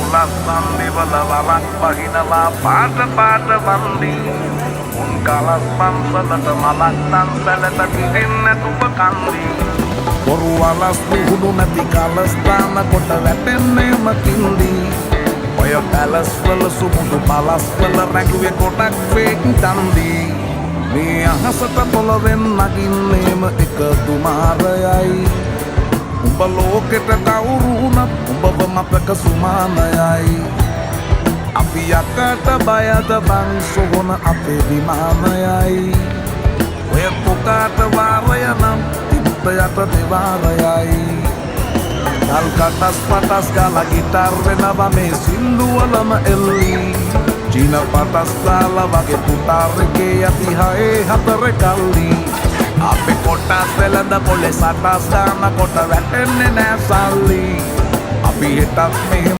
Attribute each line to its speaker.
Speaker 1: ලස්සන්දි වල වලක් පහිනලා පාට පාට වන්දි උන් කලස් පන්සලට මලක් තන්සලට පිටින් නැතුව කන්දි බොරු අලස් පුහුණු නැති කලස් දාන කොට වැටෙන්නේම කින්දි ඔය පැලස් වල සුමුදු පලස් වල රැඟුවේ කොටක් වේක් තන්දි මේ අහසට පොළවෙන් නගින්නේම එක තුමාරයයි උඹ ලෝකෙට කවුරු වුණත් උඹව මතක සුමානයයි අපි යකට බයද බං සොහොන අපේ විමානයයි ඔය පොකාට වාරය නම් තිත්ත යට දෙවාරයයි කල් කටස් පටස් ගාලා ගිටාර් වෙනවා මේ සින්දුවලම එල්ලි චීන පටස් දාලා වගේ පුතාර් එකේ යති හයේ හතර කල්ලි අපේ කොටස් වෙලඳ පොලේ සටස් දාන කොට වැටෙන්නේ නෑ සල්ලි අපි හිටත් මෙහෙම